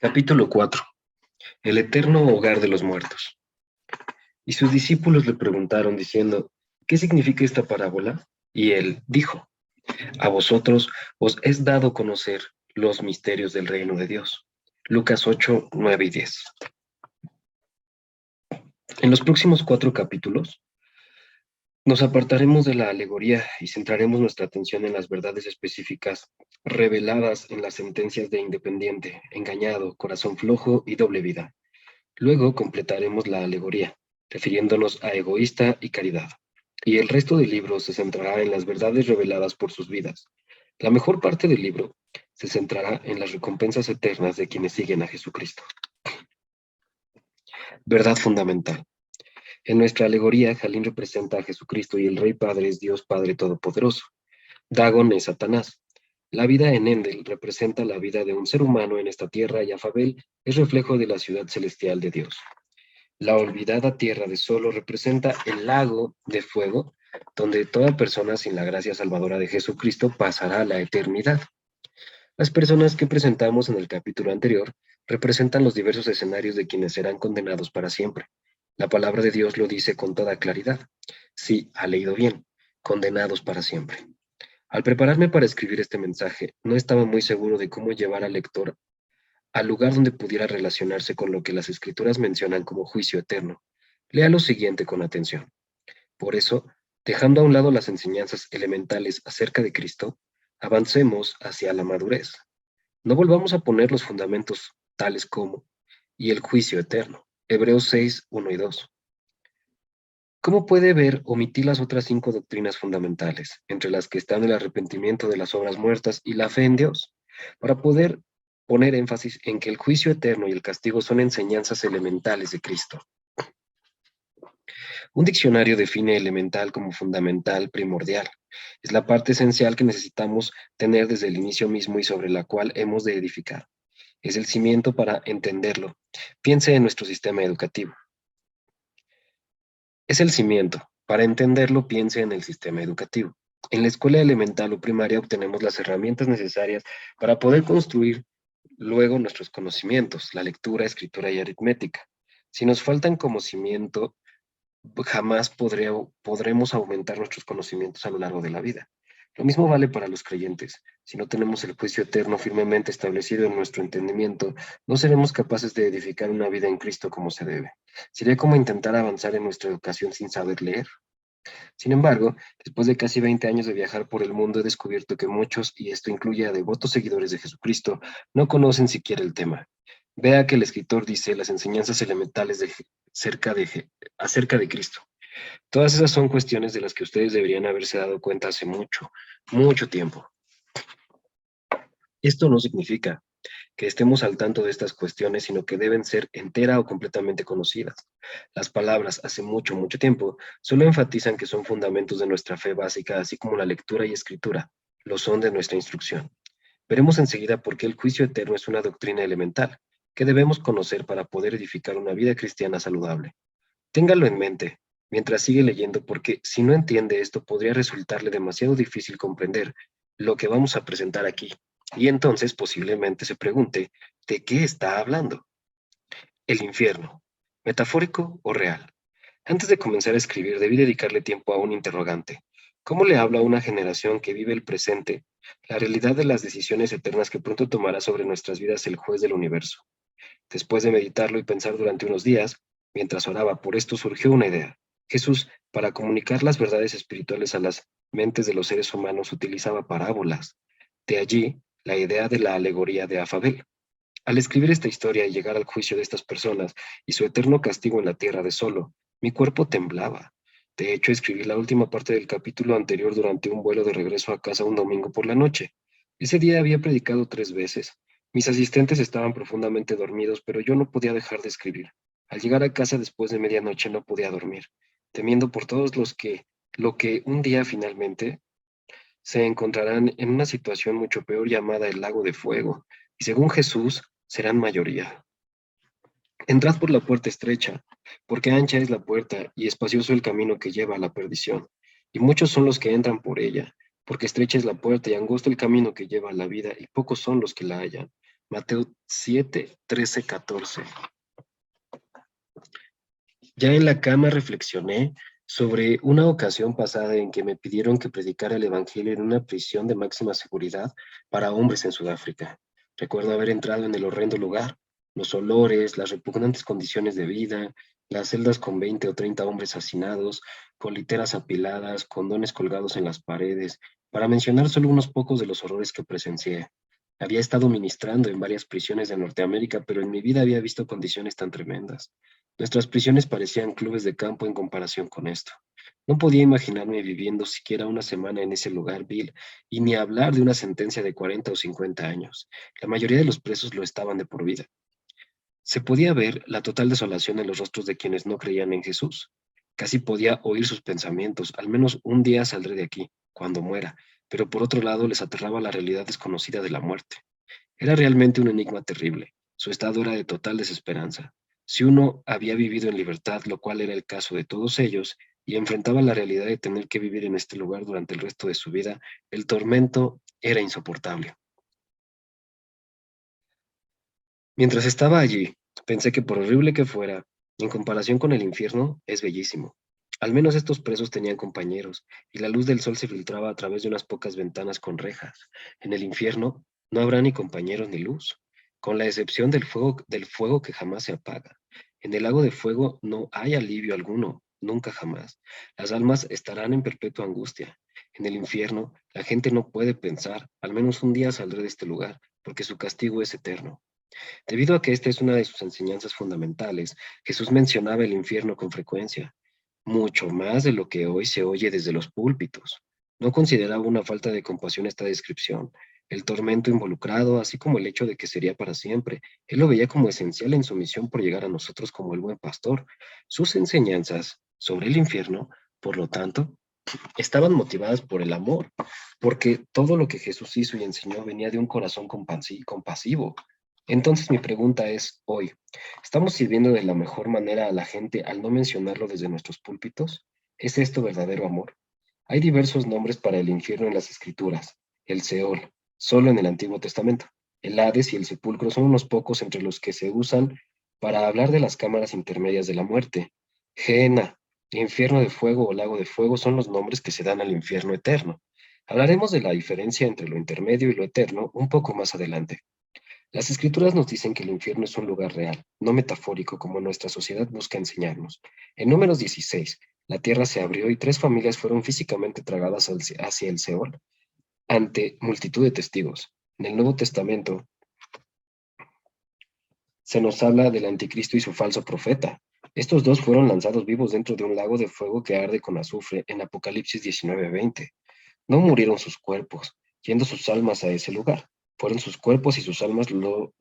Capítulo 4. El eterno hogar de los muertos. Y sus discípulos le preguntaron diciendo, ¿qué significa esta parábola? Y él dijo, a vosotros os es dado conocer los misterios del reino de Dios. Lucas 8, 9 y 10. En los próximos 4 capítulos nos apartaremos de la alegoría y centraremos nuestra atención en las verdades específicas reveladas en las sentencias de independiente, engañado, corazón flojo y doble vida. Luego completaremos la alegoría, refiriéndonos a egoísta y caridad. Y el resto del libro se centrará en las verdades reveladas por sus vidas. La mejor parte del libro se centrará en las recompensas eternas de quienes siguen a Jesucristo. Verdad fundamental. En nuestra alegoría, Jalín representa a Jesucristo y el Rey Padre es Dios Padre Todopoderoso. Dagon es Satanás. La vida en Endel representa la vida de un ser humano en esta tierra y Afabel es reflejo de la ciudad celestial de Dios. La olvidada tierra de Solo representa el lago de fuego, donde toda persona sin la gracia salvadora de Jesucristo pasará la eternidad. Las personas que presentamos en el capítulo anterior representan los diversos escenarios de quienes serán condenados para siempre. La palabra de Dios lo dice con toda claridad. Sí, ha leído bien, condenados para siempre. Al prepararme para escribir este mensaje, no estaba muy seguro de cómo llevar al lector al lugar donde pudiera relacionarse con lo que las escrituras mencionan como juicio eterno. Lea lo siguiente con atención. Por eso, dejando a un lado las enseñanzas elementales acerca de Cristo, avancemos hacia la madurez. No volvamos a poner los fundamentos tales como y el juicio eterno. Hebreos 6, 1 y 2. ¿Cómo puede ver omitir las otras 5 doctrinas fundamentales, entre las que están el arrepentimiento de las obras muertas y la fe en Dios, para poder poner énfasis en que el juicio eterno y el castigo son enseñanzas elementales de Cristo? Un diccionario define elemental como fundamental, primordial. Es la parte esencial que necesitamos tener desde el inicio mismo y sobre la cual hemos de edificar. Es el cimiento para entenderlo. Piense en nuestro sistema educativo. Es el cimiento. Para entenderlo, piense en el sistema educativo. En la escuela elemental o primaria obtenemos las herramientas necesarias para poder construir luego nuestros conocimientos, la lectura, escritura y aritmética. Si nos faltan como cimiento, jamás podremos aumentar nuestros conocimientos a lo largo de la vida. Lo mismo vale para los creyentes. Si no tenemos el juicio eterno firmemente establecido en nuestro entendimiento, no seremos capaces de edificar una vida en Cristo como se debe. Sería como intentar avanzar en nuestra educación sin saber leer. Sin embargo, después de casi 20 años de viajar por el mundo, he descubierto que muchos, y esto incluye a devotos seguidores de Jesucristo, no conocen siquiera el tema. Vea que el escritor dice las enseñanzas elementales acerca de Cristo. Todas esas son cuestiones de las que ustedes deberían haberse dado cuenta hace mucho, mucho tiempo. Esto no significa que estemos al tanto de estas cuestiones, sino que deben ser entera o completamente conocidas. Las palabras hace mucho, mucho tiempo solo enfatizan que son fundamentos de nuestra fe básica, así como la lectura y escritura lo son de nuestra instrucción. Veremos enseguida por qué el juicio eterno es una doctrina elemental que debemos conocer para poder edificar una vida cristiana saludable. Téngalo en mente mientras sigue leyendo, porque si no entiende esto podría resultarle demasiado difícil comprender lo que vamos a presentar aquí, y entonces posiblemente se pregunte ¿de qué está hablando? El infierno, ¿metafórico o real? Antes de comenzar a escribir debí dedicarle tiempo a un interrogante. ¿Cómo le habla a una generación que vive el presente, la realidad de las decisiones eternas que pronto tomará sobre nuestras vidas el juez del universo? Después de meditarlo y pensar durante unos días, mientras oraba por esto surgió una idea. Jesús, para comunicar las verdades espirituales a las mentes de los seres humanos, utilizaba parábolas. De allí, la idea de la alegoría de Afabel. Al escribir esta historia y llegar al juicio de estas personas y su eterno castigo en la tierra de Solo, mi cuerpo temblaba. De hecho, escribí la última parte del capítulo anterior durante un vuelo de regreso a casa un domingo por la noche. Ese día había predicado 3 veces. Mis asistentes estaban profundamente dormidos, pero yo no podía dejar de escribir. Al llegar a casa después de medianoche no podía dormir, temiendo por todos lo que un día finalmente se encontrarán en una situación mucho peor llamada el lago de fuego, y según Jesús, serán mayoría. Entrad por la puerta estrecha, porque ancha es la puerta y espacioso el camino que lleva a la perdición, y muchos son los que entran por ella, porque estrecha es la puerta y angosto el camino que lleva a la vida, y pocos son los que la hallan. Mateo 7, 13, 14. Ya en la cama reflexioné sobre una ocasión pasada en que me pidieron que predicara el Evangelio en una prisión de máxima seguridad para hombres en Sudáfrica. Recuerdo haber entrado en el horrendo lugar, los olores, las repugnantes condiciones de vida, las celdas con 20 o 30 hombres hacinados, con literas apiladas, condones colgados en las paredes, para mencionar solo unos pocos de los horrores que presencié. Había estado ministrando en varias prisiones de Norteamérica, pero en mi vida había visto condiciones tan tremendas. Nuestras prisiones parecían clubes de campo en comparación con esto. No podía imaginarme viviendo siquiera una semana en ese lugar vil, y ni hablar de una sentencia de 40 o 50 años. La mayoría de los presos lo estaban de por vida. Se podía ver la total desolación en los rostros de quienes no creían en Jesús. Casi podía oír sus pensamientos: al menos un día saldré de aquí, cuando muera, pero por otro lado les aterraba la realidad desconocida de la muerte. Era realmente un enigma terrible. Su estado era de total desesperanza. Si uno había vivido en libertad, lo cual era el caso de todos ellos, y enfrentaba la realidad de tener que vivir en este lugar durante el resto de su vida, el tormento era insoportable. Mientras estaba allí, pensé que por horrible que fuera, en comparación con el infierno, es bellísimo. Al menos estos presos tenían compañeros, y la luz del sol se filtraba a través de unas pocas ventanas con rejas. En el infierno no habrá ni compañeros ni luz, con la excepción del fuego que jamás se apaga. En el lago de fuego no hay alivio alguno, nunca jamás. Las almas estarán en perpetua angustia. En el infierno, la gente no puede pensar: al menos un día saldré de este lugar, porque su castigo es eterno. Debido a que esta es una de sus enseñanzas fundamentales, Jesús mencionaba el infierno con frecuencia, mucho más de lo que hoy se oye desde los púlpitos. No consideraba una falta de compasión esta descripción, el tormento involucrado, así como el hecho de que sería para siempre. Él lo veía como esencial en su misión por llegar a nosotros como el buen pastor. Sus enseñanzas sobre el infierno, por lo tanto, estaban motivadas por el amor, porque todo lo que Jesús hizo y enseñó venía de un corazón compasivo. Entonces mi pregunta es hoy: ¿estamos sirviendo de la mejor manera a la gente al no mencionarlo desde nuestros púlpitos? ¿Es esto verdadero amor? Hay diversos nombres para el infierno en las Escrituras: el Seol, solo en el Antiguo Testamento. El Hades y el sepulcro son unos pocos entre los que se usan para hablar de las cámaras intermedias de la muerte. Gehenna, infierno de fuego o lago de fuego son los nombres que se dan al infierno eterno. Hablaremos de la diferencia entre lo intermedio y lo eterno un poco más adelante. Las escrituras nos dicen que el infierno es un lugar real, no metafórico como nuestra sociedad busca enseñarnos. En Números 16, la tierra se abrió y 3 familias fueron físicamente tragadas hacia el Seol, ante multitud de testigos. En el Nuevo Testamento se nos habla del anticristo y su falso profeta. Estos dos fueron lanzados vivos dentro de un lago de fuego que arde con azufre en Apocalipsis 19:20. No murieron sus cuerpos, yendo sus almas a ese lugar. Fueron sus cuerpos y sus almas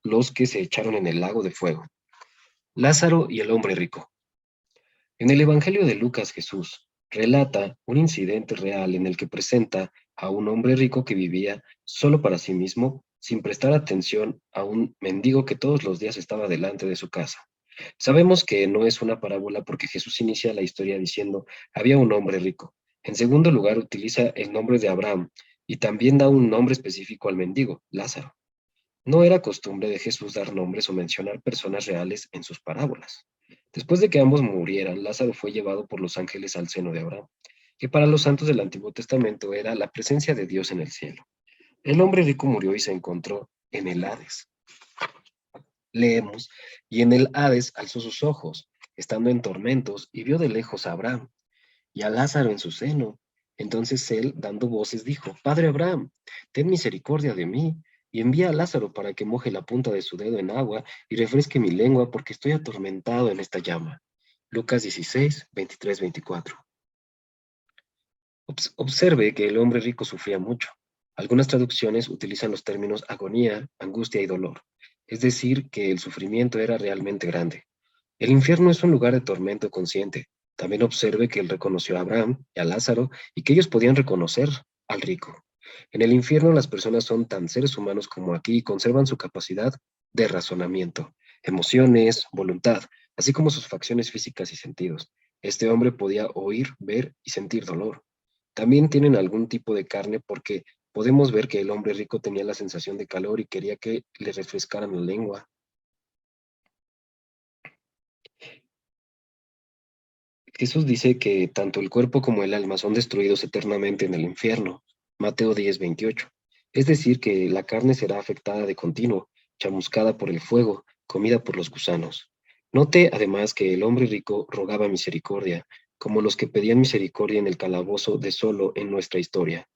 los que se echaron en el lago de fuego. Lázaro y el hombre rico. En el Evangelio de Lucas, Jesús relata un incidente real en el que presenta a un hombre rico que vivía solo para sí mismo, sin prestar atención a un mendigo que todos los días estaba delante de su casa. Sabemos que no es una parábola porque Jesús inicia la historia diciendo: había un hombre rico. En segundo lugar, utiliza el nombre de Abraham y también da un nombre específico al mendigo, Lázaro. No era costumbre de Jesús dar nombres o mencionar personas reales en sus parábolas. Después de que ambos murieran, Lázaro fue llevado por los ángeles al seno de Abraham, que para los santos del Antiguo Testamento era la presencia de Dios en el cielo. El hombre rico murió y se encontró en el Hades. Leemos: y en el Hades alzó sus ojos, estando en tormentos, y vio de lejos a Abraham y a Lázaro en su seno. Entonces él, dando voces, dijo: Padre Abraham, ten misericordia de mí, y envía a Lázaro para que moje la punta de su dedo en agua y refresque mi lengua, porque estoy atormentado en esta llama. Lucas 16, 23, 24. Observe que el hombre rico sufría mucho. Algunas traducciones utilizan los términos agonía, angustia y dolor, es decir, que el sufrimiento era realmente grande. El infierno es un lugar de tormento consciente. También observe que él reconoció a Abraham y a Lázaro y que ellos podían reconocer al rico. En el infierno las personas son tan seres humanos como aquí y conservan su capacidad de razonamiento, emociones, voluntad, así como sus facciones físicas y sentidos. Este hombre podía oír, ver y sentir dolor. También tienen algún tipo de carne porque podemos ver que el hombre rico tenía la sensación de calor y quería que le refrescaran la lengua. Jesús dice que tanto el cuerpo como el alma son destruidos eternamente en el infierno. Mateo 10:28. Es decir, que la carne será afectada de continuo, chamuscada por el fuego, comida por los gusanos. Note además que el hombre rico rogaba misericordia, como los que pedían misericordia en el calabozo de Solo en nuestra historia.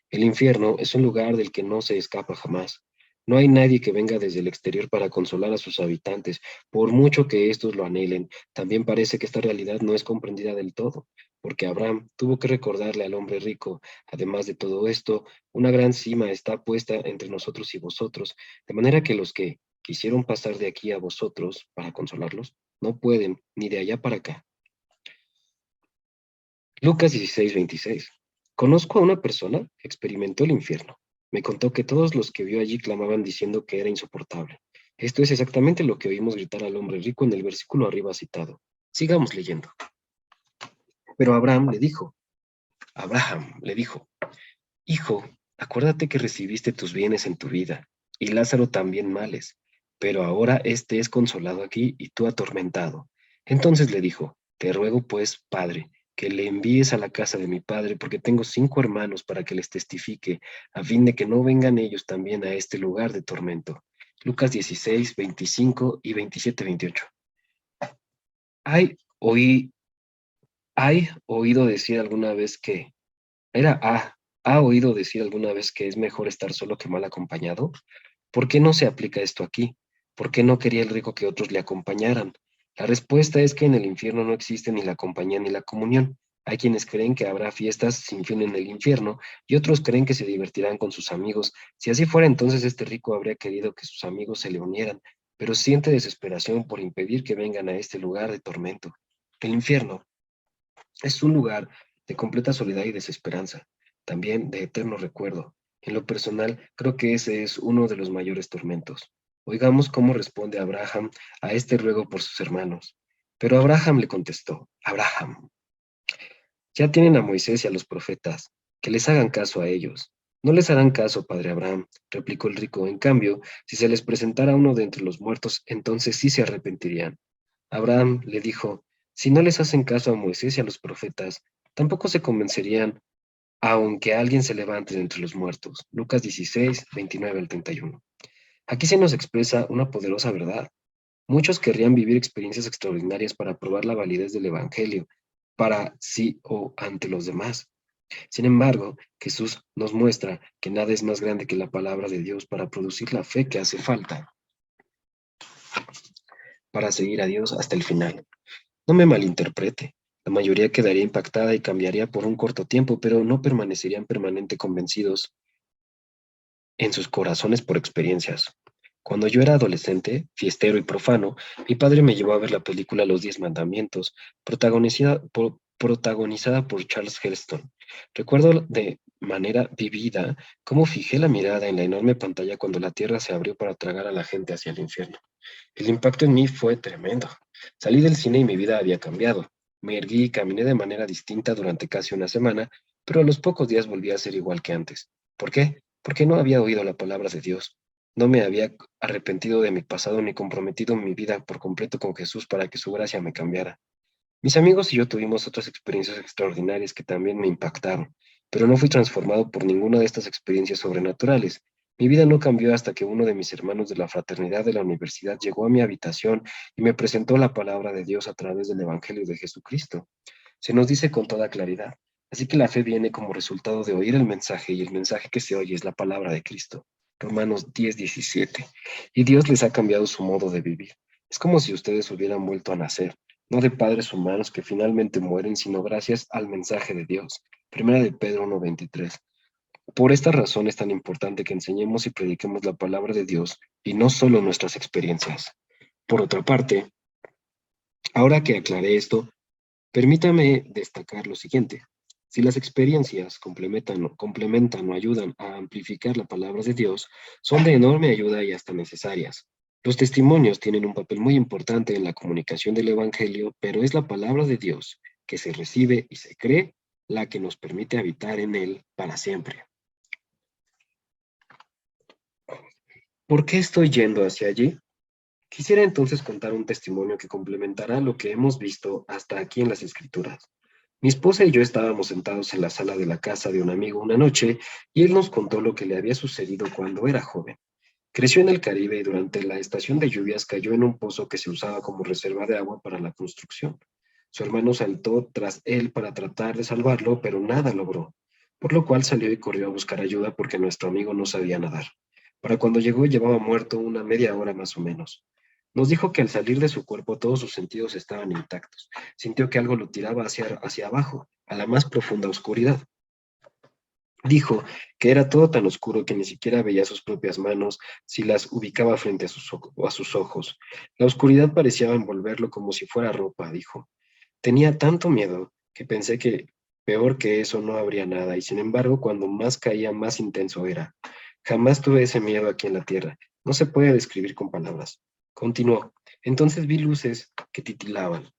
El infierno es un lugar del que no se escapa jamás. No hay nadie que venga desde el exterior para consolar a sus habitantes, por mucho que éstos lo anhelen. También parece que esta realidad no es comprendida del todo, porque Abraham tuvo que recordarle al hombre rico, además de todo esto, una gran cima está puesta entre nosotros y vosotros, de manera que los que quisieron pasar de aquí a vosotros para consolarlos, no pueden, ni de allá para acá. Lucas 16:26. Conozco a una persona que experimentó el infierno. Me contó que todos los que vio allí clamaban diciendo que era insoportable. Esto es exactamente lo que oímos gritar al hombre rico en el versículo arriba citado. Sigamos leyendo. Pero Abraham le dijo, hijo, acuérdate que recibiste tus bienes en tu vida, y Lázaro también males, pero ahora éste es consolado aquí y tú atormentado. Entonces le dijo, te ruego pues, padre, que le envíes a la casa de mi padre, porque tengo 5 hermanos para que les testifique, a fin de que no vengan ellos también a este lugar de tormento. Lucas 16:25 y 27-28. ¿Hay, oí, ¿Hay oído decir alguna vez que Era A. ¿Ha oído decir alguna vez que es mejor estar solo que mal acompañado? ¿Por qué no se aplica esto aquí? ¿Por qué no quería el rico que otros le acompañaran? La respuesta es que en el infierno no existe ni la compañía ni la comunión. Hay quienes creen que habrá fiestas sin fin en el infierno y otros creen que se divertirán con sus amigos. Si así fuera, entonces este rico habría querido que sus amigos se le unieran, pero siente desesperación por impedir que vengan a este lugar de tormento. El infierno es un lugar de completa soledad y desesperanza, también de eterno recuerdo. En lo personal, creo que ese es uno de los mayores tormentos. Oigamos cómo responde Abraham a este ruego por sus hermanos. Pero Abraham le contestó, Abraham, ya tienen a Moisés y a los profetas, que les hagan caso a ellos. No les harán caso, padre Abraham, replicó el rico. En cambio, si se les presentara uno de entre los muertos, entonces sí se arrepentirían. Abraham le dijo, si no les hacen caso a Moisés y a los profetas, tampoco se convencerían, aunque alguien se levante de entre los muertos. Lucas 16:29-31. Aquí se nos expresa una poderosa verdad. Muchos querrían vivir experiencias extraordinarias para probar la validez del Evangelio, para sí o ante los demás. Sin embargo, Jesús nos muestra que nada es más grande que la palabra de Dios para producir la fe que hace falta para seguir a Dios hasta el final. No me malinterprete. La mayoría quedaría impactada y cambiaría por un corto tiempo, pero no permanecerían permanente convencidos en sus corazones por experiencias. Cuando yo era adolescente, fiestero y profano, mi padre me llevó a ver la película Los 10 Mandamientos, protagonizada por Charles Heston. Recuerdo de manera vivida cómo fijé la mirada en la enorme pantalla cuando la tierra se abrió para tragar a la gente hacia el infierno. El impacto en mí fue tremendo. Salí del cine y mi vida había cambiado. Me erguí y caminé de manera distinta durante casi una semana, pero a los pocos días volví a ser igual que antes. ¿Por qué? Porque no había oído la palabra de Dios. No me había arrepentido de mi pasado ni comprometido mi vida por completo con Jesús para que su gracia me cambiara. Mis amigos y yo tuvimos otras experiencias extraordinarias que también me impactaron, pero no fui transformado por ninguna de estas experiencias sobrenaturales. Mi vida no cambió hasta que uno de mis hermanos de la fraternidad de la universidad llegó a mi habitación y me presentó la palabra de Dios a través del Evangelio de Jesucristo. Se nos dice con toda claridad. Así que la fe viene como resultado de oír el mensaje y el mensaje que se oye es la palabra de Cristo. Romanos 10:17. Y Dios les ha cambiado su modo de vivir. Es como si ustedes hubieran vuelto a nacer, no de padres humanos que finalmente mueren, sino gracias al mensaje de Dios. Primera de Pedro 1:23. Por esta razón es tan importante que enseñemos y prediquemos la palabra de Dios y no solo nuestras experiencias. Por otra parte, ahora que aclaré esto, permítame destacar lo siguiente. Si las experiencias complementan o ayudan a amplificar la palabra de Dios, son de enorme ayuda y hasta necesarias. Los testimonios tienen un papel muy importante en la comunicación del Evangelio, pero es la palabra de Dios que se recibe y se cree la que nos permite habitar en él para siempre. ¿Por qué estoy yendo hacia allí? Quisiera entonces contar un testimonio que complementará lo que hemos visto hasta aquí en las Escrituras. Mi esposa y yo estábamos sentados en la sala de la casa de un amigo una noche y él nos contó lo que le había sucedido cuando era joven. Creció en el Caribe y durante la estación de lluvias cayó en un pozo que se usaba como reserva de agua para la construcción. Su hermano saltó tras él para tratar de salvarlo, pero nada logró, por lo cual salió y corrió a buscar ayuda porque nuestro amigo no sabía nadar. Para cuando llegó llevaba muerto una media hora más o menos. Nos dijo que al salir de su cuerpo todos sus sentidos estaban intactos. Sintió que algo lo tiraba hacia abajo, a la más profunda oscuridad. Dijo que era todo tan oscuro que ni siquiera veía sus propias manos si las ubicaba frente a sus ojos. La oscuridad parecía envolverlo como si fuera ropa, dijo. Tenía tanto miedo que pensé que peor que eso no habría nada, y sin embargo, cuando más caía, más intenso era. Jamás tuve ese miedo aquí en la tierra. No se puede describir con palabras. Continuó. Entonces vi luces que titilaban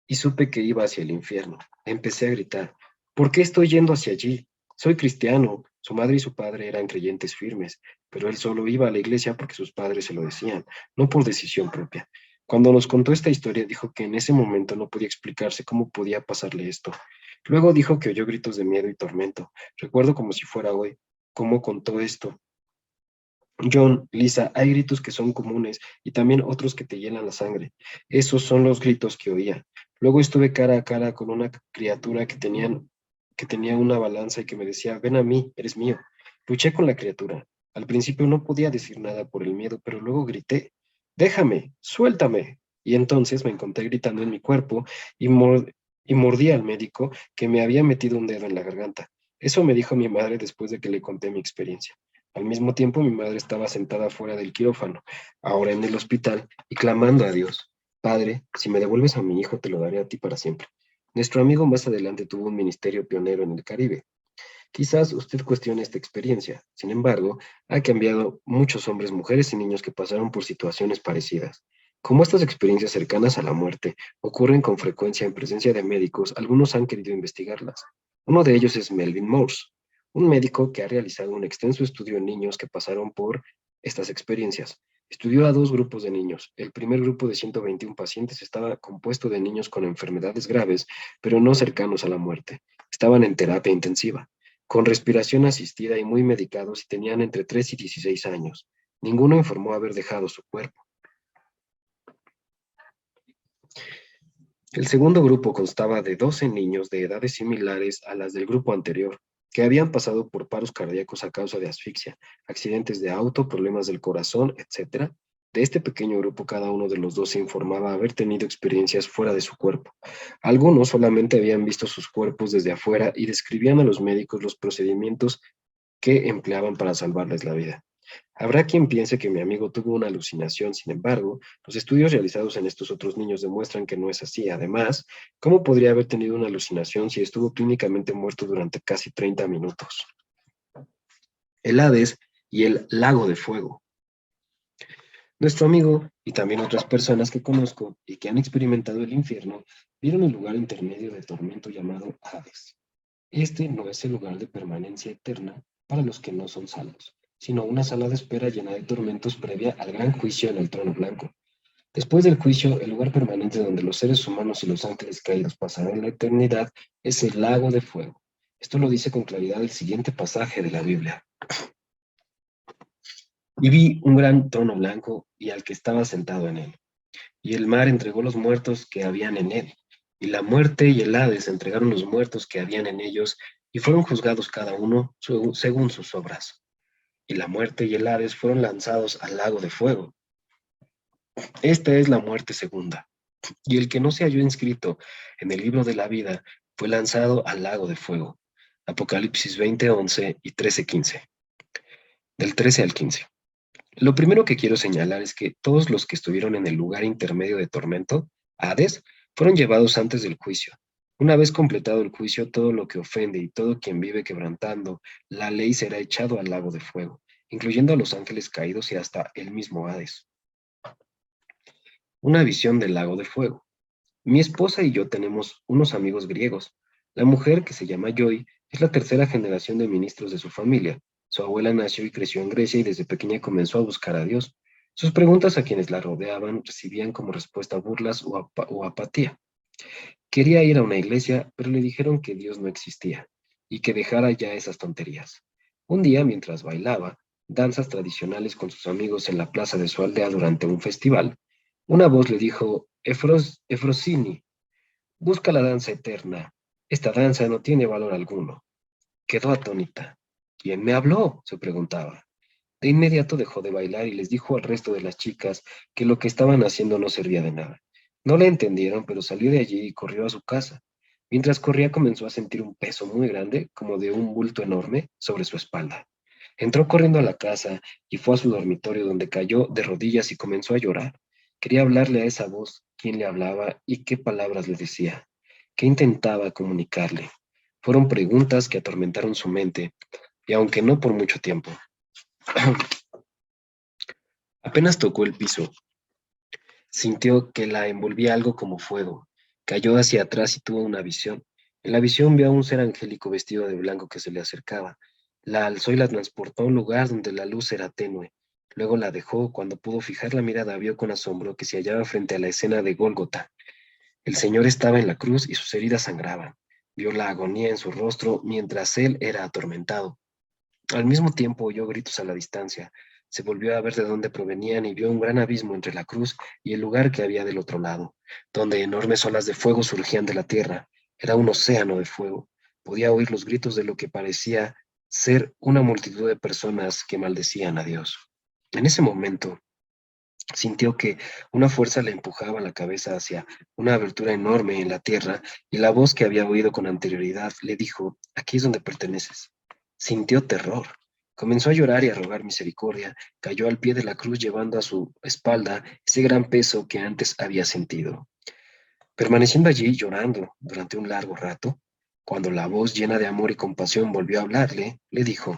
y supe que iba hacia el infierno. Empecé a gritar, ¿por qué estoy yendo hacia allí? Soy cristiano. Su madre y su padre eran creyentes firmes, pero él solo iba a la iglesia porque sus padres se lo decían, no por decisión propia. Cuando nos contó esta historia, dijo que en ese momento no podía explicarse cómo podía pasarle esto. Luego dijo que oyó gritos de miedo y tormento. Recuerdo como si fuera hoy, cómo contó esto. John, Lisa, hay gritos que son comunes y también otros que te hielan la sangre. Esos son los gritos que oía. Luego estuve cara a cara con una criatura que tenía una balanza y que me decía, ven a mí, eres mío. Luché con la criatura. Al principio no podía decir nada por el miedo, pero luego grité, déjame, suéltame. Y entonces me encontré gritando en mi cuerpo y, y mordí al médico que me había metido un dedo en la garganta. Eso me dijo mi madre después de que le conté mi experiencia. Al mismo tiempo, mi madre estaba sentada fuera del quirófano, ahora en el hospital, y clamando a Dios, Padre, si me devuelves a mi hijo, te lo daré a ti para siempre. Nuestro amigo más adelante tuvo un ministerio pionero en el Caribe. Quizás usted cuestione esta experiencia. Sin embargo, ha cambiado muchos hombres, mujeres y niños que pasaron por situaciones parecidas. Como estas experiencias cercanas a la muerte ocurren con frecuencia en presencia de médicos, algunos han querido investigarlas. Uno de ellos es Melvin Morse, un médico que ha realizado un extenso estudio en niños que pasaron por estas experiencias. Estudió a dos grupos de niños. El primer grupo de 121 pacientes estaba compuesto de niños con enfermedades graves, pero no cercanos a la muerte. Estaban en terapia intensiva con respiración asistida y muy medicados y tenían entre 3 y 16 años. Ninguno informó haber dejado su cuerpo. El segundo grupo constaba de 12 niños de edades similares a las del grupo anterior, que habían pasado por paros cardíacos a causa de asfixia, accidentes de auto, problemas del corazón, etc. De este pequeño grupo, cada uno de los 12 informaba haber tenido experiencias fuera de su cuerpo. Algunos solamente habían visto sus cuerpos desde afuera y describían a los médicos los procedimientos que empleaban para salvarles la vida. Habrá quien piense que mi amigo tuvo una alucinación, sin embargo, los estudios realizados en estos otros niños demuestran que no es así. Además, ¿cómo podría haber tenido una alucinación si estuvo clínicamente muerto durante casi 30 minutos? El Hades y el Lago de Fuego. Nuestro amigo y también otras personas que conozco y que han experimentado el infierno vieron el lugar intermedio de tormento llamado Hades. Este no es el lugar de permanencia eterna para los que no son salvos, sino una sala de espera llena de tormentos previa al gran juicio en el trono blanco. Después del juicio, el lugar permanente donde los seres humanos y los ángeles caídos pasarán la eternidad es el lago de fuego. Esto lo dice con claridad el siguiente pasaje de la Biblia. Y vi un gran trono blanco y al que estaba sentado en él. Y el mar entregó los muertos que habían en él. Y la muerte y el Hades entregaron los muertos que habían en ellos, y fueron juzgados cada uno según sus obras. Y la muerte y el Hades fueron lanzados al lago de fuego. Esta es la muerte segunda. Y el que no se halló inscrito en el libro de la vida fue lanzado al lago de fuego. Apocalipsis 20:11 y 13:15. Del 13 al 15. Lo primero que quiero señalar es que todos los que estuvieron en el lugar intermedio de tormento, Hades, fueron llevados antes del juicio. Una vez completado el juicio, todo lo que ofende y todo quien vive quebrantando la ley será echado al lago de fuego, incluyendo a los ángeles caídos y hasta el mismo Hades. Una visión del lago de fuego. Mi esposa y yo tenemos unos amigos griegos. La mujer, que se llama Joy, es la tercera generación de ministros de su familia. Su abuela nació y creció en Grecia y desde pequeña comenzó a buscar a Dios. Sus preguntas a quienes la rodeaban recibían como respuesta burlas o apatía. Quería ir a una iglesia, pero le dijeron que Dios no existía y que dejara ya esas tonterías. Un día, mientras bailaba danzas tradicionales con sus amigos en la plaza de su aldea durante un festival, una voz le dijo: Efrosini, busca la danza eterna. Esta danza no tiene valor alguno. Quedó atónita. ¿Quién me habló?, se preguntaba. De inmediato dejó de bailar y les dijo al resto de las chicas que lo que estaban haciendo no servía de nada. No le entendieron, pero salió de allí y corrió a su casa. Mientras corría comenzó a sentir un peso muy grande, como de un bulto enorme, sobre su espalda. Entró corriendo a la casa y fue a su dormitorio, donde cayó de rodillas y comenzó a llorar. Quería hablarle a esa voz, quién le hablaba y qué palabras le decía, qué intentaba comunicarle. Fueron preguntas que atormentaron su mente, y aunque no por mucho tiempo. Apenas tocó el piso, sintió que la envolvía algo como fuego. Cayó hacia atrás y tuvo una visión. En la visión vio a un ser angélico vestido de blanco que se le acercaba. La alzó y la transportó a un lugar donde la luz era tenue. Luego la dejó. Cuando pudo fijar la mirada, vio con asombro que se hallaba frente a la escena de Gólgota. El Señor estaba en la cruz y sus heridas sangraban. Vio la agonía en su rostro mientras él era atormentado. Al mismo tiempo oyó gritos a la distancia. Se volvió a ver de dónde provenían y vio un gran abismo entre la cruz y el lugar que había del otro lado, donde enormes olas de fuego surgían de la tierra. Era un océano de fuego. Podía oír los gritos de lo que parecía ser una multitud de personas que maldecían a Dios. En ese momento sintió que una fuerza le empujaba la cabeza hacia una abertura enorme en la tierra, y la voz que había oído con anterioridad le dijo: aquí es donde perteneces. Sintió terror. Comenzó a llorar y a rogar misericordia. Cayó al pie de la cruz llevando a su espalda ese gran peso que antes había sentido. Permaneciendo allí llorando durante un largo rato, cuando la voz llena de amor y compasión volvió a hablarle, le dijo: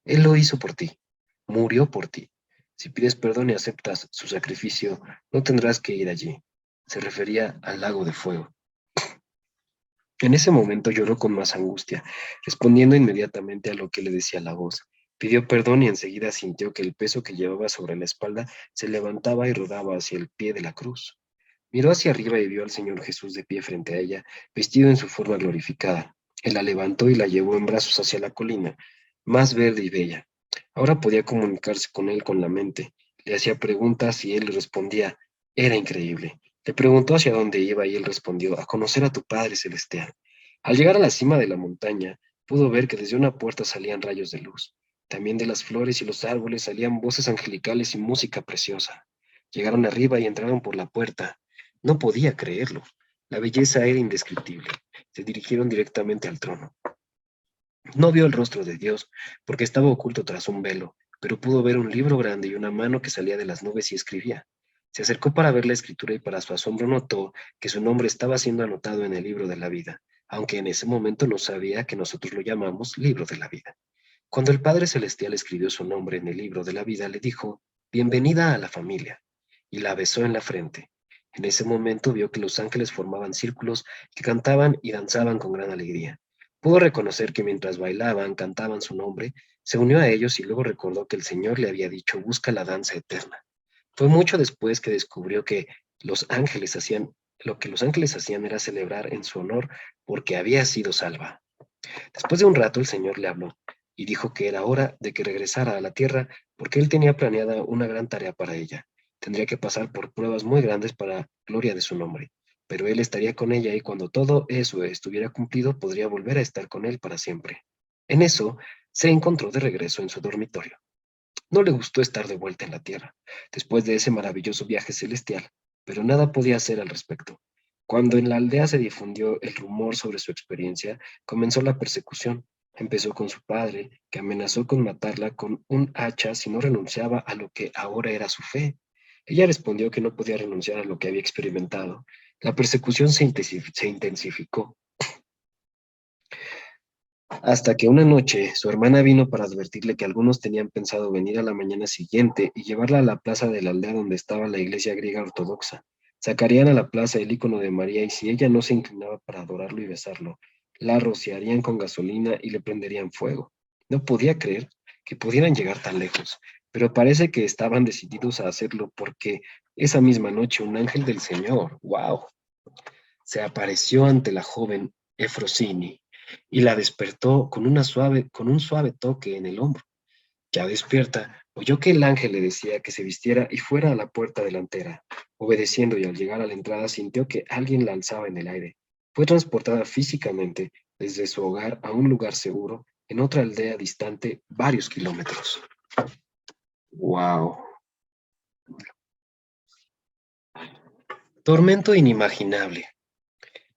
Él lo hizo por ti, murió por ti. Si pides perdón y aceptas su sacrificio, no tendrás que ir allí. Se refería al lago de fuego. En ese momento lloró con más angustia, respondiendo inmediatamente a lo que le decía la voz. Pidió perdón y enseguida sintió que el peso que llevaba sobre la espalda se levantaba y rodaba hacia el pie de la cruz. Miró hacia arriba y vio al Señor Jesús de pie frente a ella, vestido en su forma glorificada. Él la levantó y la llevó en brazos hacia la colina, más verde y bella. Ahora podía comunicarse con él con la mente. Le hacía preguntas y él le respondía. Era increíble. Le preguntó hacia dónde iba y él respondió: a conocer a tu Padre Celestial. Al llegar a la cima de la montaña, pudo ver que desde una puerta salían rayos de luz. También de las flores y los árboles salían voces angelicales y música preciosa. Llegaron arriba y entraron por la puerta. No podía creerlo. La belleza era indescriptible. Se dirigieron directamente al trono. No vio el rostro de Dios, porque estaba oculto tras un velo, pero pudo ver un libro grande y una mano que salía de las nubes y escribía. Se acercó para ver la escritura y para su asombro notó que su nombre estaba siendo anotado en el libro de la vida, aunque en ese momento no sabía que nosotros lo llamamos libro de la vida. Cuando el Padre Celestial escribió su nombre en el libro de la vida, le dijo: Bienvenida a la familia, y la besó en la frente. En ese momento vio que los ángeles formaban círculos, que cantaban y danzaban con gran alegría. Pudo reconocer que mientras bailaban, cantaban su nombre, se unió a ellos y luego recordó que el Señor le había dicho: busca la danza eterna. Fue mucho después que descubrió que los ángeles hacían, lo que los ángeles hacían era celebrar en su honor porque había sido salva. Después de un rato el Señor le habló y dijo que era hora de que regresara a la tierra porque él tenía planeada una gran tarea para ella. Tendría que pasar por pruebas muy grandes para gloria de su nombre, pero él estaría con ella y cuando todo eso estuviera cumplido podría volver a estar con él para siempre. En eso se encontró de regreso en su dormitorio. No le gustó estar de vuelta en la tierra, después de ese maravilloso viaje celestial, pero nada podía hacer al respecto. Cuando en la aldea se difundió el rumor sobre su experiencia, comenzó la persecución. Empezó con su padre, que amenazó con matarla con un hacha si no renunciaba a lo que ahora era su fe. Ella respondió que no podía renunciar a lo que había experimentado. La persecución se intensificó hasta que una noche su hermana vino para advertirle que algunos tenían pensado venir a la mañana siguiente y llevarla a la plaza de la aldea donde estaba la iglesia griega ortodoxa. Sacarían a la plaza el icono de María y si ella no se inclinaba para adorarlo y besarlo, la rociarían con gasolina y le prenderían fuego. No podía creer que pudieran llegar tan lejos, pero parece que estaban decididos a hacerlo porque esa misma noche un ángel del Señor, wow, se apareció ante la joven Efrosini y la despertó con un suave toque en el hombro. Ya despierta, oyó que el ángel le decía que se vistiera y fuera a la puerta delantera. Obedeciendo y al llegar a la entrada sintió que alguien la alzaba en el aire. Fue transportada físicamente desde su hogar a un lugar seguro en otra aldea distante varios kilómetros. ¡Wow! Tormento inimaginable.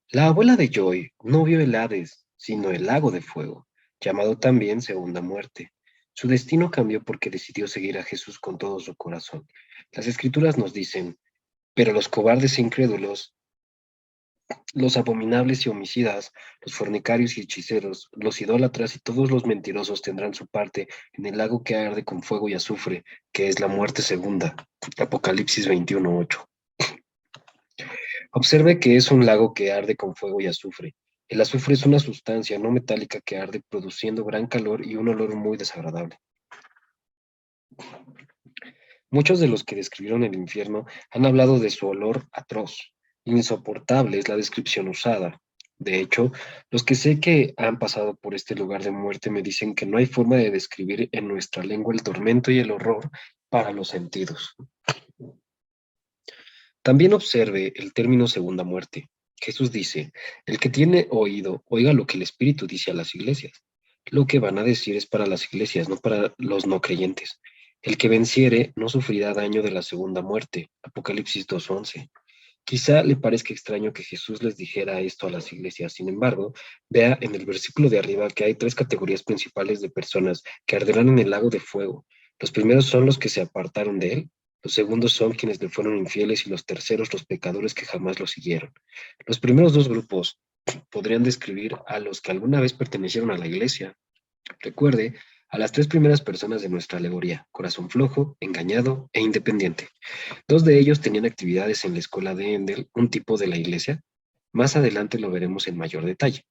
La abuela de Joy no vio el Hades, sino el lago de fuego, llamado también Segunda Muerte. Su destino cambió porque decidió seguir a Jesús con todo su corazón. Las escrituras nos dicen, pero los cobardes e incrédulos, los abominables y homicidas, los fornicarios y hechiceros, los idólatras y todos los mentirosos tendrán su parte en el lago que arde con fuego y azufre, que es la muerte segunda. Apocalipsis 21:8. Observe que es un lago que arde con fuego y azufre. El azufre es una sustancia no metálica que arde produciendo gran calor y un olor muy desagradable. Muchos de los que describieron el infierno han hablado de su olor atroz. Insoportable es la descripción usada. De hecho, los que sé que han pasado por este lugar de muerte me dicen que no hay forma de describir en nuestra lengua el tormento y el horror para los sentidos. También observe el término segunda muerte. Jesús dice, el que tiene oído, oiga lo que el Espíritu dice a las iglesias. Lo que van a decir es para las iglesias, no para los no creyentes. El que venciere no sufrirá daño de la segunda muerte. Apocalipsis 2:11. Quizá le parezca extraño que Jesús les dijera esto a las iglesias. Sin embargo, vea en el versículo de arriba que hay tres categorías principales de personas que arderán en el lago de fuego. Los primeros son los que se apartaron de él, los segundos son quienes le fueron infieles y los terceros los pecadores que jamás lo siguieron. Los primeros dos grupos podrían describir a los que alguna vez pertenecieron a la iglesia. Recuerde a las tres primeras personas de nuestra alegoría, corazón flojo, engañado e independiente. Dos de ellos tenían actividades en la escuela de Endel, un tipo de la iglesia. Más adelante lo veremos en mayor detalle.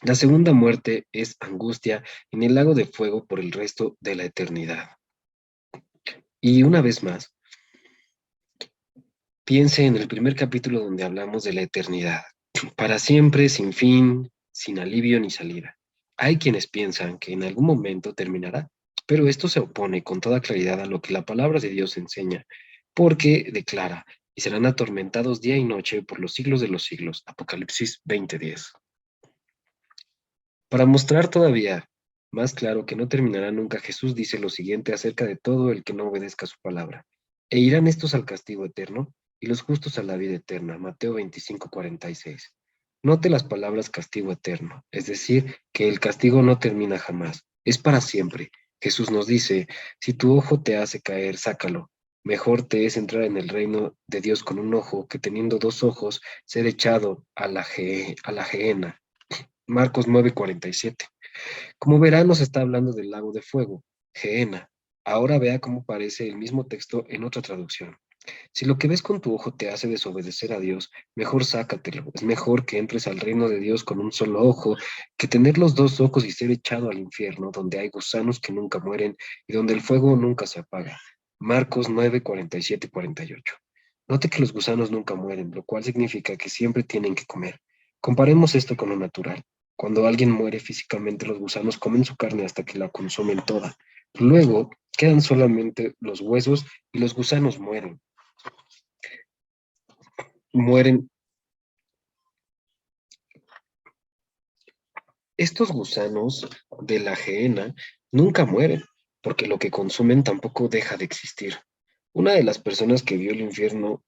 La segunda muerte es angustia en el lago de fuego por el resto de la eternidad. Y una vez más, piense en el primer capítulo donde hablamos de la eternidad. Para siempre, sin fin, sin alivio ni salida. Hay quienes piensan que en algún momento terminará, pero esto se opone con toda claridad a lo que la palabra de Dios enseña, porque declara, y serán atormentados día y noche por los siglos de los siglos. Apocalipsis 20:10. Para mostrar todavía más claro que no terminará nunca, Jesús dice lo siguiente acerca de todo el que no obedezca su palabra. E irán estos al castigo eterno y los justos a la vida eterna. Mateo 25:46. Note las palabras castigo eterno, es decir, que el castigo no termina jamás, es para siempre. Jesús nos dice, si tu ojo te hace caer, sácalo. Mejor te es entrar en el reino de Dios con un ojo que teniendo dos ojos ser echado a la gehenna. Marcos 9:47. Como verán, nos está hablando del lago de fuego, Gehenna. Ahora vea cómo parece el mismo texto en otra traducción. Si lo que ves con tu ojo te hace desobedecer a Dios, mejor sácatelo. Es mejor que entres al reino de Dios con un solo ojo que tener los dos ojos y ser echado al infierno, donde hay gusanos que nunca mueren y donde el fuego nunca se apaga. Marcos 9:47-48. Note que los gusanos nunca mueren, lo cual significa que siempre tienen que comer. Comparemos esto con lo natural. Cuando alguien muere físicamente, los gusanos comen su carne hasta que la consumen toda. Luego quedan solamente los huesos y los gusanos mueren. Mueren. Estos gusanos de la gehenna nunca mueren, porque lo que consumen tampoco deja de existir. Una de las personas que vio el infierno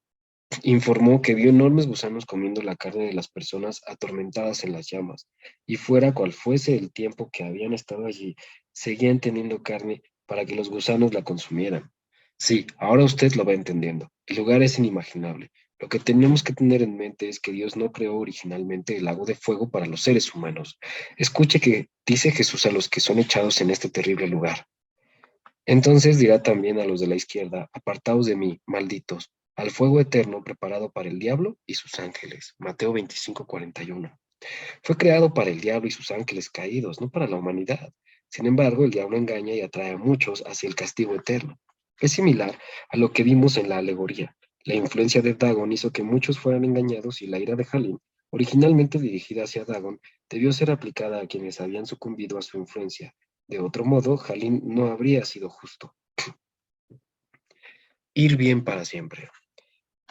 informó que vio enormes gusanos comiendo la carne de las personas atormentadas en las llamas, y fuera cual fuese el tiempo que habían estado allí, seguían teniendo carne para que los gusanos la consumieran. Sí, ahora usted lo va entendiendo. El lugar es inimaginable. Lo que tenemos que tener en mente es que Dios no creó originalmente el lago de fuego para los seres humanos. Escuche que dice Jesús a los que son echados en este terrible lugar. Entonces dirá también a los de la izquierda, apartaos de mí, malditos, al fuego eterno preparado para el diablo y sus ángeles. Mateo 25:41. Fue creado para el diablo y sus ángeles caídos, no para la humanidad. Sin embargo, el diablo engaña y atrae a muchos hacia el castigo eterno. Es similar a lo que vimos en la alegoría. La influencia de Dagon hizo que muchos fueran engañados y la ira de Jalín, originalmente dirigida hacia Dagon, debió ser aplicada a quienes habían sucumbido a su influencia. De otro modo, Jalín no habría sido justo. Ir bien para siempre.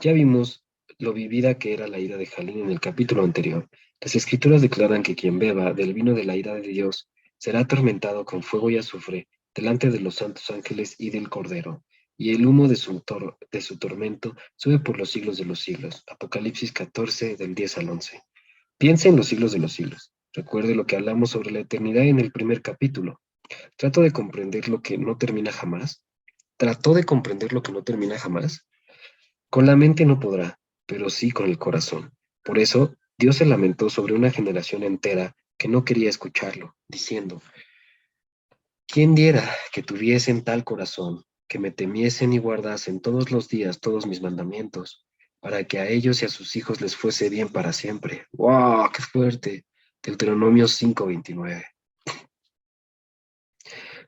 Ya vimos lo vivida que era la ira de Jalín en el capítulo anterior. Las escrituras declaran que quien beba del vino de la ira de Dios será atormentado con fuego y azufre delante de los santos ángeles y del Cordero, y el humo de su tormento sube por los siglos de los siglos. Apocalipsis 14, del 10 al 11. Piense en los siglos de los siglos. Recuerde lo que hablamos sobre la eternidad en el primer capítulo. Trato de comprender lo que no termina jamás. Trató de comprender lo que no termina jamás. Con la mente no podrá, pero sí con el corazón. Por eso, Dios se lamentó sobre una generación entera que no quería escucharlo, diciendo, ¿quién diera que tuviesen tal corazón, que me temiesen y guardasen todos los días todos mis mandamientos, para que a ellos y a sus hijos les fuese bien para siempre? ¡Wow! ¡Qué fuerte! Deuteronomio 5:29.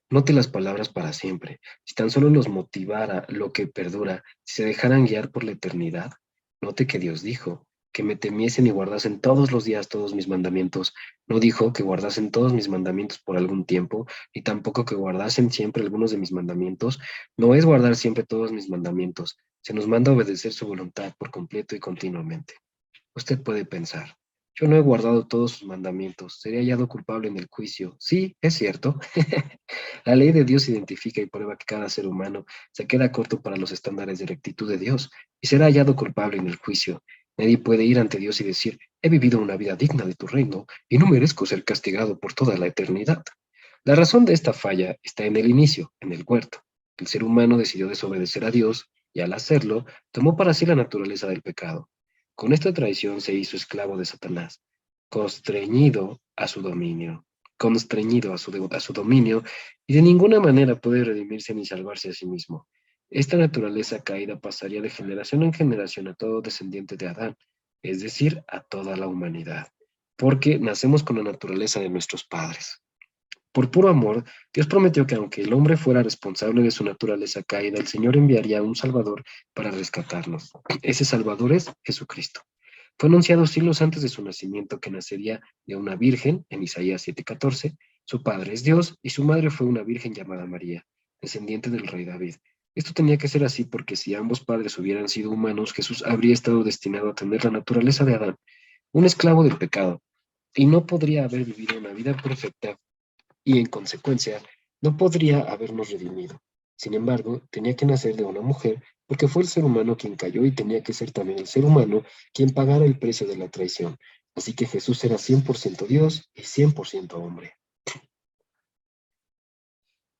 Note las palabras para siempre. Si tan solo los motivara lo que perdura, si se dejaran guiar por la eternidad, note que Dios dijo que me temiesen y guardasen todos los días todos mis mandamientos. No dijo que guardasen todos mis mandamientos por algún tiempo, ni tampoco que guardasen siempre algunos de mis mandamientos. No es guardar siempre todos mis mandamientos. Se nos manda obedecer su voluntad por completo y continuamente. Usted puede pensar, yo no he guardado todos sus mandamientos, seré hallado culpable en el juicio. Sí, es cierto. La ley de Dios identifica y prueba que cada ser humano se queda corto para los estándares de rectitud de Dios y será hallado culpable en el juicio. Nadie puede ir ante Dios y decir, he vivido una vida digna de tu reino y no merezco ser castigado por toda la eternidad. La razón de esta falla está en el inicio, en el huerto. El ser humano decidió desobedecer a Dios y al hacerlo, tomó para sí la naturaleza del pecado. Con esta traición se hizo esclavo de Satanás, constreñido a su dominio, constreñido a su dominio, y de ninguna manera puede redimirse ni salvarse a sí mismo. Esta naturaleza caída pasaría de generación en generación a todo descendiente de Adán, es decir, a toda la humanidad, porque nacemos con la naturaleza de nuestros padres. Por puro amor, Dios prometió que aunque el hombre fuera responsable de su naturaleza caída, el Señor enviaría a un Salvador para rescatarnos. Ese Salvador es Jesucristo. Fue anunciado siglos antes de su nacimiento que nacería de una virgen, en Isaías 7:14. Su padre es Dios y su madre fue una virgen llamada María, descendiente del rey David. Esto tenía que ser así porque si ambos padres hubieran sido humanos, Jesús habría estado destinado a tener la naturaleza de Adán, un esclavo del pecado, y no podría haber vivido una vida perfecta y en consecuencia no podría habernos redimido. Sin embargo, tenía que nacer de una mujer porque fue el ser humano quien cayó y tenía que ser también el ser humano quien pagara el precio de la traición. Así que Jesús era 100% Dios y 100% hombre.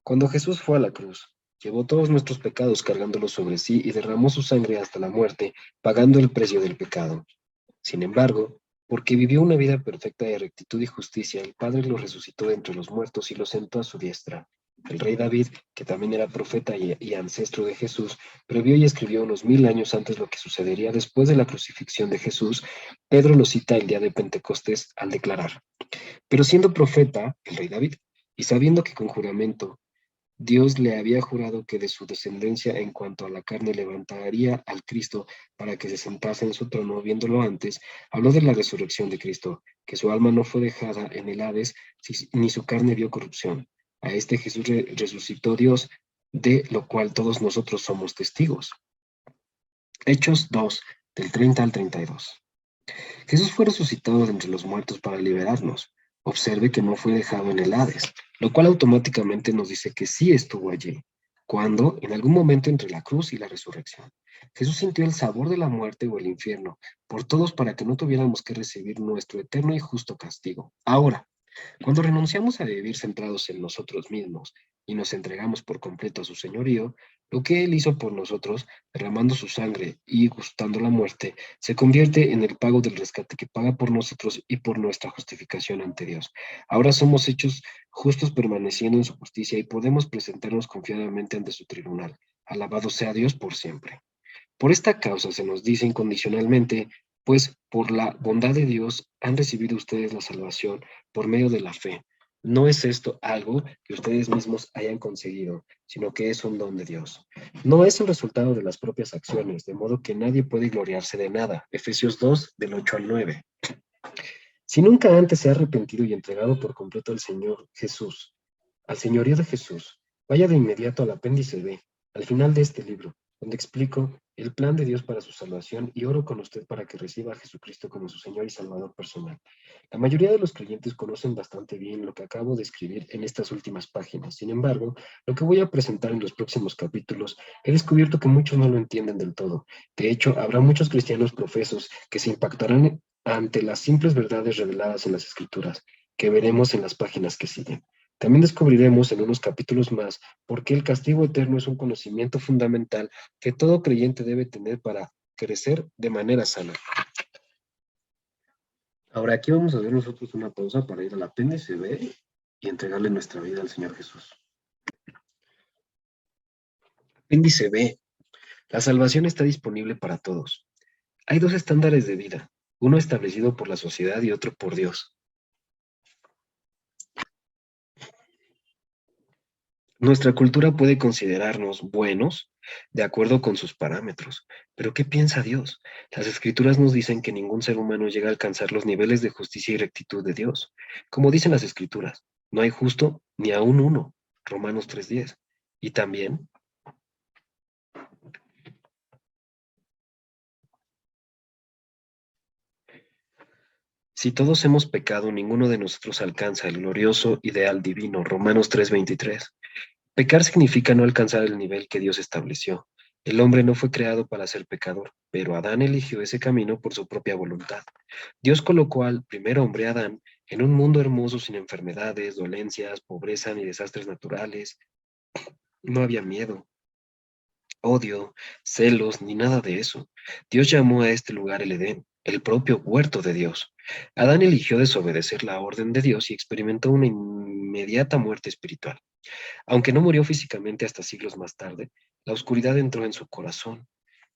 Cuando Jesús fue a la cruz, llevó todos nuestros pecados cargándolos sobre sí y derramó su sangre hasta la muerte, pagando el precio del pecado. Sin embargo, porque vivió una vida perfecta de rectitud y justicia, el Padre lo resucitó de entre los muertos y lo sentó a su diestra. El rey David, que también era profeta y ancestro de Jesús, previó y escribió unos 1000 años antes lo que sucedería después de la crucifixión de Jesús. Pedro lo cita el día de Pentecostés al declarar, pero siendo profeta, el rey David, y sabiendo que con juramento Dios le había jurado que de su descendencia en cuanto a la carne levantaría al Cristo para que se sentase en su trono, viéndolo antes, habló de la resurrección de Cristo, que su alma no fue dejada en el Hades, ni su carne vio corrupción. A este Jesús resucitó Dios, de lo cual todos nosotros somos testigos. Hechos 2, del 30 al 32. Jesús fue resucitado de entre los muertos para liberarnos. Observe que no fue dejado en el Hades, lo cual automáticamente nos dice que sí estuvo allí, cuando, en algún momento entre la cruz y la resurrección, Jesús sintió el sabor de la muerte o el infierno, por todos para que no tuviéramos que recibir nuestro eterno y justo castigo. Ahora, cuando renunciamos a vivir centrados en nosotros mismos y nos entregamos por completo a su señorío, lo que Él hizo por nosotros, derramando su sangre y gustando la muerte, se convierte en el pago del rescate que paga por nosotros y por nuestra justificación ante Dios. Ahora somos hechos justos permaneciendo en su justicia y podemos presentarnos confiadamente ante su tribunal. Alabado sea Dios por siempre. Por esta causa se nos dice incondicionalmente, Pues por la bondad de Dios han recibido ustedes la salvación por medio de la fe. No es esto algo que ustedes mismos hayan conseguido, sino que es un don de Dios. No es el resultado de las propias acciones, de modo que nadie puede gloriarse de nada. Efesios 2, del 8 al 9. Si nunca antes se ha arrepentido y entregado por completo al Señor Jesús, al señorío de Jesús, vaya de inmediato al apéndice B, al final de este libro, donde explico el plan de Dios para su salvación y oro con usted para que reciba a Jesucristo como su Señor y Salvador personal. La mayoría de los creyentes conocen bastante bien lo que acabo de escribir en estas últimas páginas. Sin embargo, lo que voy a presentar en los próximos capítulos, he descubierto que muchos no lo entienden del todo. De hecho, habrá muchos cristianos profesos que se impactarán ante las simples verdades reveladas en las Escrituras, que veremos en las páginas que siguen. También descubriremos en unos capítulos más por qué el castigo eterno es un conocimiento fundamental que todo creyente debe tener para crecer de manera sana. Ahora aquí vamos a hacer nosotros una pausa para ir al apéndice B y entregarle nuestra vida al Señor Jesús. Apéndice B. La salvación está disponible para todos. Hay dos estándares de vida, uno establecido por la sociedad y otro por Dios. Nuestra cultura puede considerarnos buenos de acuerdo con sus parámetros, pero ¿qué piensa Dios? Las escrituras nos dicen que ningún ser humano llega a alcanzar los niveles de justicia y rectitud de Dios. Como dicen las escrituras, no hay justo ni aún uno. Romanos 3:10. Y también, si todos hemos pecado, ninguno de nosotros alcanza el glorioso ideal divino. Romanos 3:23. Pecar significa no alcanzar el nivel que Dios estableció. El hombre no fue creado para ser pecador, pero Adán eligió ese camino por su propia voluntad. Dios colocó al primer hombre, Adán, en un mundo hermoso sin enfermedades, dolencias, pobreza ni desastres naturales. No había miedo, odio, celos, ni nada de eso. Dios llamó a este lugar el Edén, el propio huerto de Dios. Adán eligió desobedecer la orden de Dios y experimentó una inmediata muerte espiritual. Aunque no murió físicamente hasta siglos más tarde, la oscuridad entró en su corazón.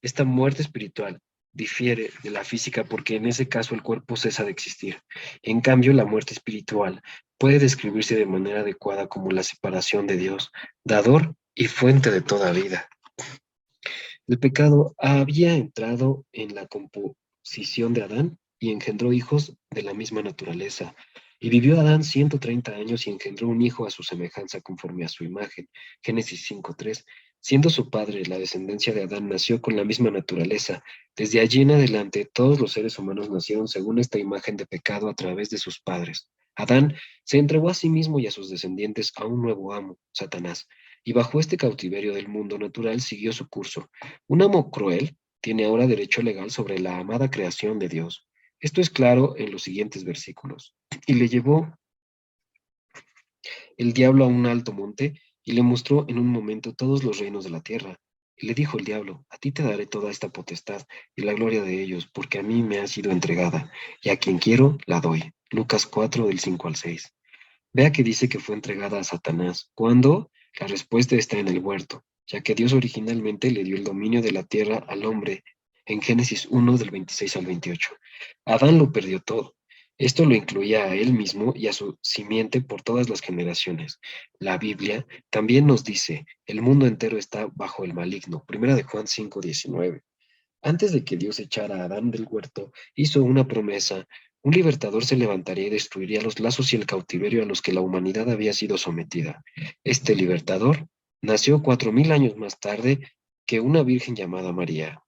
Esta muerte espiritual difiere de la física porque en ese caso el cuerpo cesa de existir. En cambio, la muerte espiritual puede describirse de manera adecuada como la separación de Dios, dador y fuente de toda vida. El pecado había entrado en la composición de Adán y engendró hijos de la misma naturaleza. Y vivió Adán 130 años y engendró un hijo a su semejanza conforme a su imagen. Génesis 5:3. Siendo su padre la descendencia de Adán, nació con la misma naturaleza. Desde allí en adelante, todos los seres humanos nacieron según esta imagen de pecado a través de sus padres. Adán se entregó a sí mismo y a sus descendientes a un nuevo amo, Satanás, y bajo este cautiverio del mundo natural siguió su curso. Un amo cruel tiene ahora derecho legal sobre la amada creación de Dios. Esto es claro en los siguientes versículos. Y le llevó el diablo a un alto monte y le mostró en un momento todos los reinos de la tierra. Y le dijo el diablo, a ti te daré toda esta potestad y la gloria de ellos, porque a mí me ha sido entregada, y a quien quiero la doy. Lucas 4 del 5 al 6. Vea que dice que fue entregada a Satanás. ¿Cuándo? La respuesta está en el huerto, ya que Dios originalmente le dio el dominio de la tierra al hombre en Génesis 1 del 26 al 28. Adán lo perdió todo. Esto lo incluía a él mismo y a su simiente por todas las generaciones. La Biblia también nos dice, el mundo entero está bajo el maligno. Primera de Juan 5:19. Antes de que Dios echara a Adán del huerto, hizo una promesa. Un libertador se levantaría y destruiría los lazos y el cautiverio a los que la humanidad había sido sometida. Este libertador nació 4000 años más tarde que una virgen llamada María.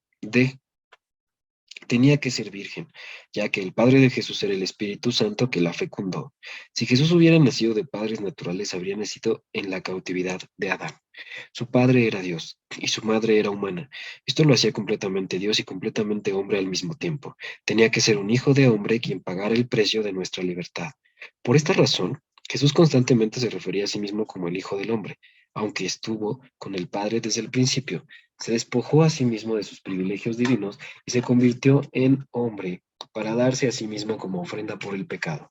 Tenía que ser virgen, ya que el padre de Jesús era el Espíritu Santo que la fecundó. Si Jesús hubiera nacido de padres naturales, habría nacido en la cautividad de Adán. Su padre era Dios y su madre era humana. Esto lo hacía completamente Dios y completamente hombre al mismo tiempo. Tenía que ser un hijo de hombre quien pagara el precio de nuestra libertad. Por esta razón, Jesús constantemente se refería a sí mismo como el Hijo del Hombre, aunque estuvo con el Padre desde el principio. Se despojó a sí mismo de sus privilegios divinos y se convirtió en hombre para darse a sí mismo como ofrenda por el pecado.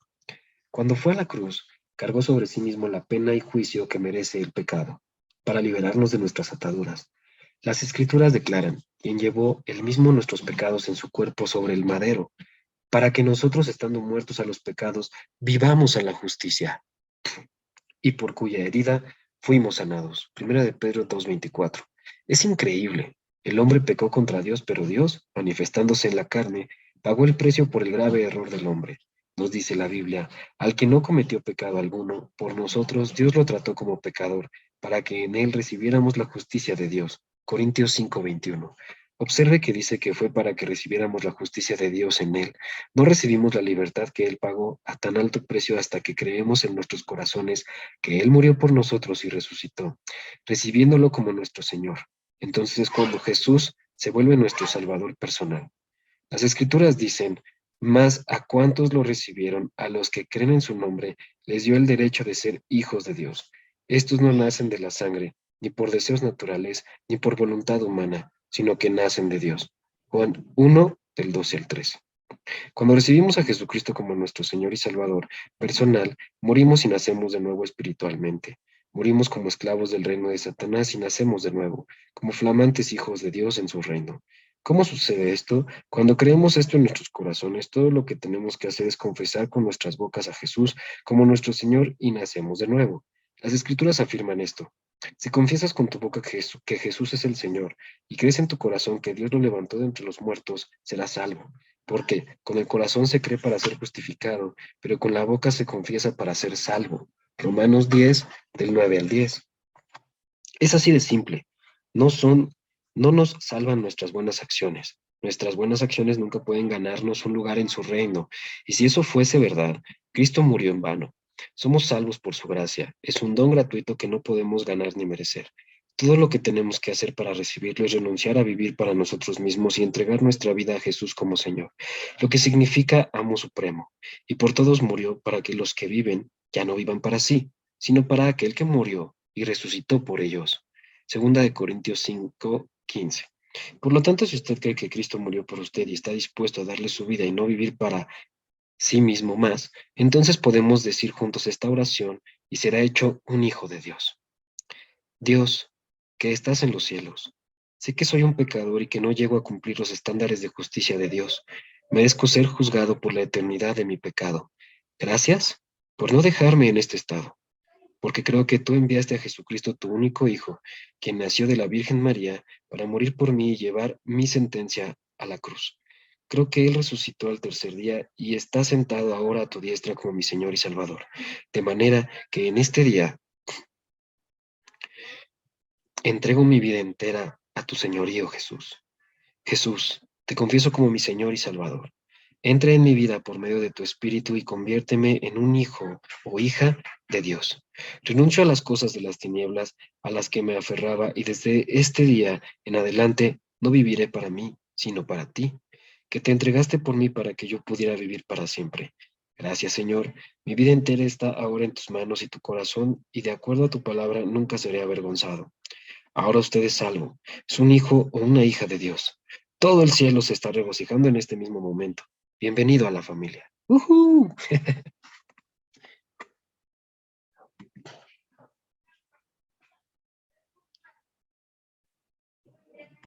Cuando fue a la cruz, cargó sobre sí mismo la pena y juicio que merece el pecado, para liberarnos de nuestras ataduras. Las Escrituras declaran, quien llevó él mismo nuestros pecados en su cuerpo sobre el madero, para que nosotros, estando muertos a los pecados, vivamos a la justicia, y por cuya herida fuimos sanados. Primera de Pedro 2:24. Es increíble. El hombre pecó contra Dios, pero Dios, manifestándose en la carne, pagó el precio por el grave error del hombre. Nos dice la Biblia, al que no cometió pecado alguno, por nosotros Dios lo trató como pecador, para que en él recibiéramos la justicia de Dios. Corintios 5:21. Observe que dice que fue para que recibiéramos la justicia de Dios en él. No recibimos la libertad que él pagó a tan alto precio hasta que creemos en nuestros corazones que Él murió por nosotros y resucitó, recibiéndolo como nuestro Señor. Entonces es cuando Jesús se vuelve nuestro Salvador personal. Las Escrituras dicen, mas a cuantos lo recibieron, a los que creen en su nombre, les dio el derecho de ser hijos de Dios. Estos no nacen de la sangre, ni por deseos naturales, ni por voluntad humana, sino que nacen de Dios. Juan 1, del 12 al 13. Cuando recibimos a Jesucristo como nuestro Señor y Salvador personal, morimos y nacemos de nuevo espiritualmente. Morimos como esclavos del reino de Satanás y nacemos de nuevo, como flamantes hijos de Dios en su reino. ¿Cómo sucede esto? Cuando creemos esto en nuestros corazones, todo lo que tenemos que hacer es confesar con nuestras bocas a Jesús como nuestro Señor y nacemos de nuevo. Las Escrituras afirman esto. Si confiesas con tu boca que Jesús es el Señor y crees en tu corazón que Dios lo levantó de entre los muertos, serás salvo. Porque con el corazón se cree para ser justificado, pero con la boca se confiesa para ser salvo. Romanos 10, del 9 al 10. Es así de simple. No son, no nos salvan nuestras buenas acciones. Nuestras buenas acciones nunca pueden ganarnos un lugar en su reino. Y si eso fuese verdad, Cristo murió en vano. Somos salvos por su gracia. Es un don gratuito que no podemos ganar ni merecer. Todo lo que tenemos que hacer para recibirlo es renunciar a vivir para nosotros mismos y entregar nuestra vida a Jesús como Señor, lo que significa amo supremo. Y por todos murió para que los que viven ya no vivan para sí, sino para aquel que murió y resucitó por ellos. Segunda de Corintios 5:15. Por lo tanto, si usted cree que Cristo murió por usted y está dispuesto a darle su vida y no vivir para sí mismo más, entonces podemos decir juntos esta oración y será hecho un hijo de Dios. Dios, que estás en los cielos, sé que soy un pecador y que no llego a cumplir los estándares de justicia de Dios. Merezco ser juzgado por la eternidad de mi pecado. Gracias por no dejarme en este estado, porque creo que tú enviaste a Jesucristo, tu único Hijo, quien nació de la Virgen María, para morir por mí y llevar mi sentencia a la cruz. Creo que Él resucitó al tercer día y está sentado ahora a tu diestra como mi Señor y Salvador. De manera que en este día entrego mi vida entera a tu señorío, Jesús. Jesús, te confieso como mi Señor y Salvador. Entra en mi vida por medio de tu Espíritu y conviérteme en un hijo o hija de Dios. Renuncio a las cosas de las tinieblas a las que me aferraba y desde este día en adelante no viviré para mí, sino para ti, que te entregaste por mí para que yo pudiera vivir para siempre. Gracias, Señor. Mi vida entera está ahora en tus manos y tu corazón, y de acuerdo a tu palabra nunca seré avergonzado. Ahora usted es salvo, es un hijo o una hija de Dios. Todo el cielo se está regocijando en este mismo momento. Bienvenido a la familia. ¡Uhú!